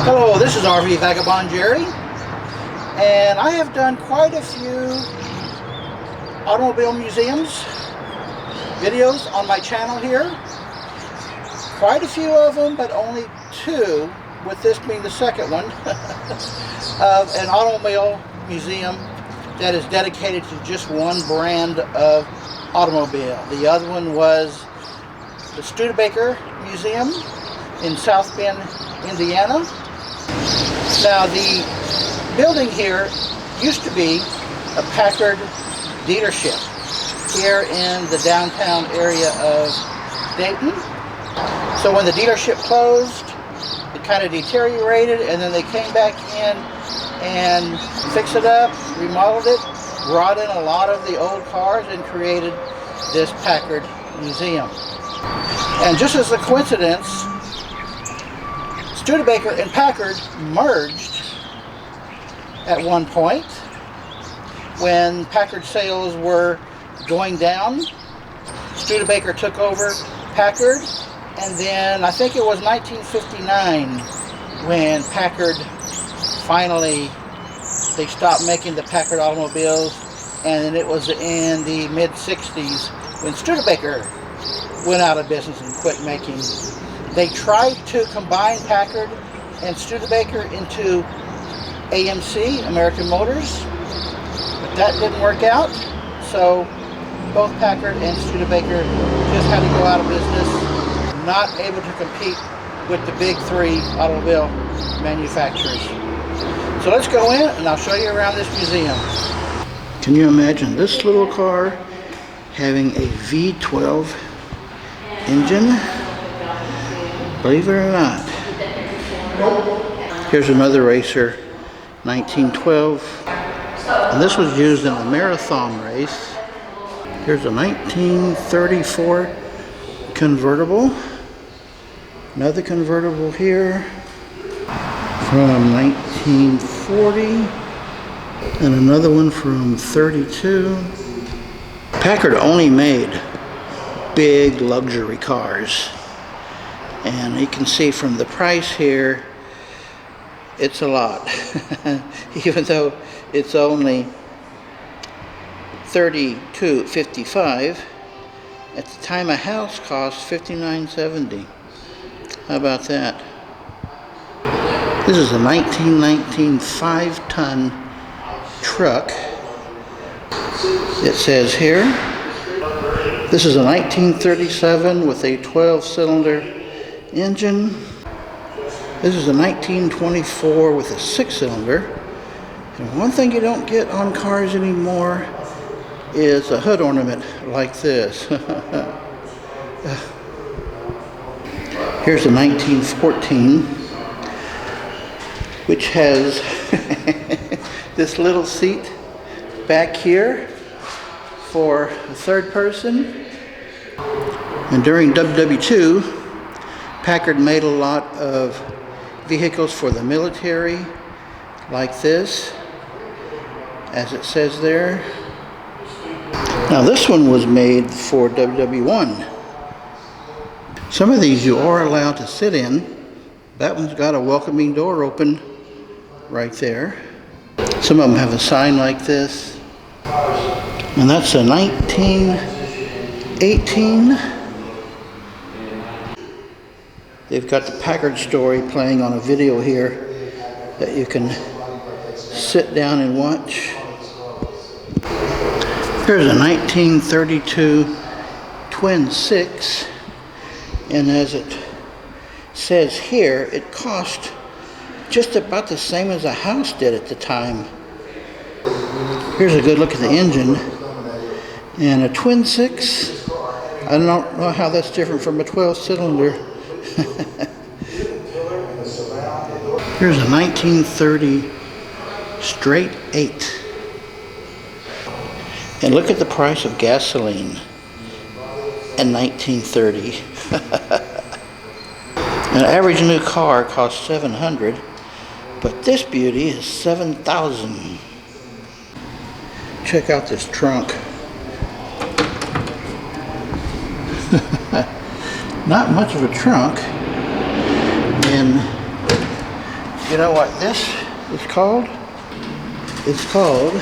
Hello, this is RV Vagabond Jerry, and I have done quite a few automobile museums videos on my channel here. Quite a few of them, but only two, with this being the second one, of an automobile museum that is dedicated to just one brand of automobile. The other one was the Studebaker Museum in South Bend, Indiana. Now, the building here used to be a Packard dealership here in the downtown area of Dayton. So when the dealership closed, it kind of deteriorated, and then they came back in and fixed it up, remodeled it, brought in a lot of the old cars, and created this Packard Museum. And just as a coincidence, Studebaker and Packard merged at one point when Packard sales were going down. Studebaker took over Packard, and then I think it was 1959 when Packard finally, they stopped making the Packard automobiles, and then it was in the mid-60s when Studebaker went out of business and quit making. They tried to combine Packard and Studebaker into AMC, American Motors, but that didn't work out. So both Packard and Studebaker just had to go out of business, not able to compete with the big three automobile manufacturers. So let's go in and I'll show you around this museum. Can you imagine this little car having a V12 engine? Believe it or not. Here's another racer, 1912. And this was used in a marathon race. Here's a 1934 convertible. Another convertible here from 1940. And another one from 32. Packard only made big luxury cars. And you can see from the price here, it's a lot. Even though it's only $32.55, at the time a house cost $59.70. How about that? This is a 1919 5-ton truck. It says here, this is a 1937 with a 12-cylinder engine. This is a 1924 with a 6-cylinder. And one thing you don't get on cars anymore is a hood ornament like this. Here's a 1914, which has this little seat back here for a third person. And during WW2, Packard made a lot of vehicles for the military, like this, as it says there. Now this one was made for WW1. Some of these you are allowed to sit in. That one's got a welcoming door open right there. Some of them have a sign like this. And that's a 1918. They've got the Packard story playing on a video here that you can sit down and watch. Here's a 1932 Twin 6, and as it says here, it cost just about the same as a house did at the time. Here's a good look at the engine, and a Twin 6. I don't know how that's different from a 12-cylinder. Here's a 1930 straight 8. And look at the price of gasoline in 1930. An average new car costs $700, but this beauty is $7,000. Check out this trunk. Not much of a trunk. And You know what this is called? It's called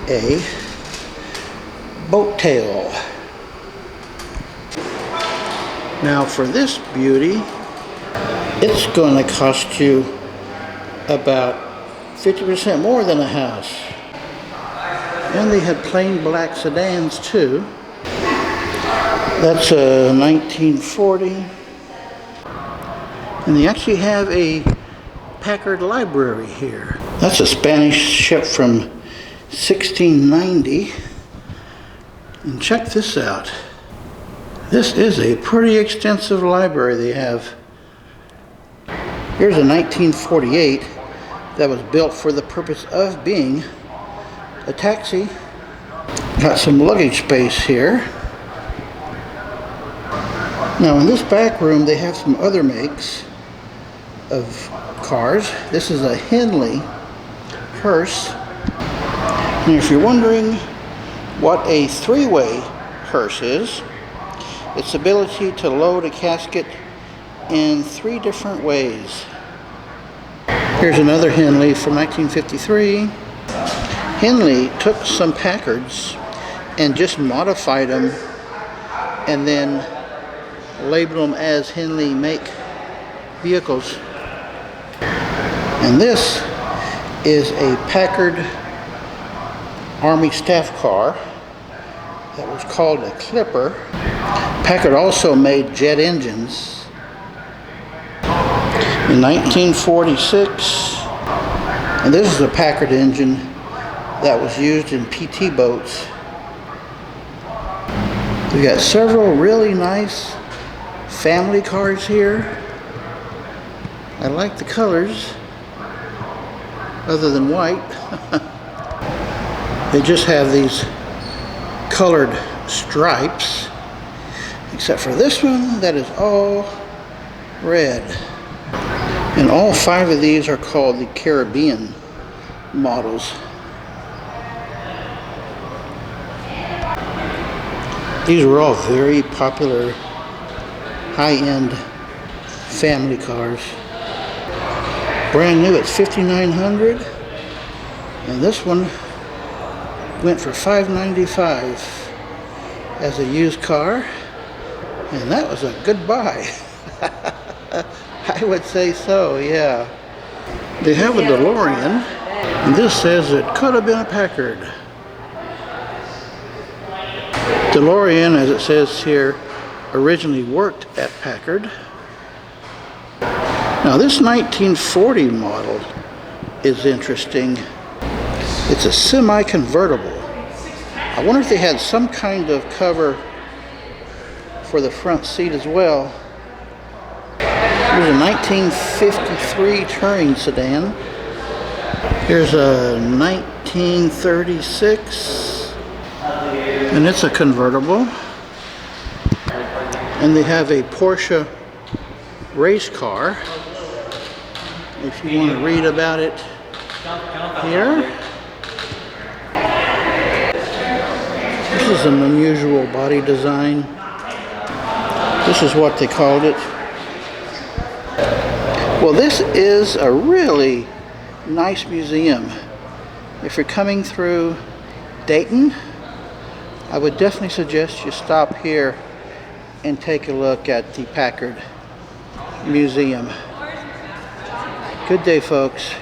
a boat tail. Now for this beauty, it's going to cost you about 50% more than a house. And they had plain black sedans too. That's a 1940. And they actually have a Packard library here. That's a Spanish ship from 1690. And check this out. This is a pretty extensive library they have. Here's a 1948 that was built for the purpose of being a taxi. Got some luggage space here. Now in this back room they have some other makes of cars. This is a Henley hearse. And if you're wondering what a three-way hearse is, its ability to load a casket in 3 different ways. Here's another Henley from 1953. Henley took some Packards and just modified them and then labeled them as Henley make vehicles. And this is a Packard Army staff car that was called a Clipper. Packard also made jet engines. In 1946, and this is a Packard engine that was used in PT boats. We got several really nice family cars here. I like the colors, other than white. They just have these colored stripes, except for this one that is all red. And all 5 of these are called the Caribbean models. These were all very popular high-end family cars. Brand new at $5,900, and this one went for $595 as a used car, and that was a good buy. I would say so, yeah. They have a DeLorean, and this says it could have been a Packard. DeLorean, as it says here, originally worked at Packard. Now this 1940 model is interesting. It's a semi-convertible. I wonder if they had some kind of cover for the front seat as well. Here's a 1953 touring sedan. Here's a 1936, and it's a convertible. And they have a Porsche race car. If you want to read about it here. This is an unusual body design. This is what they called it. Well, this is a really nice museum. If you're coming through Dayton, I would definitely suggest you stop here and take a look at the Packard Museum. Good day, folks.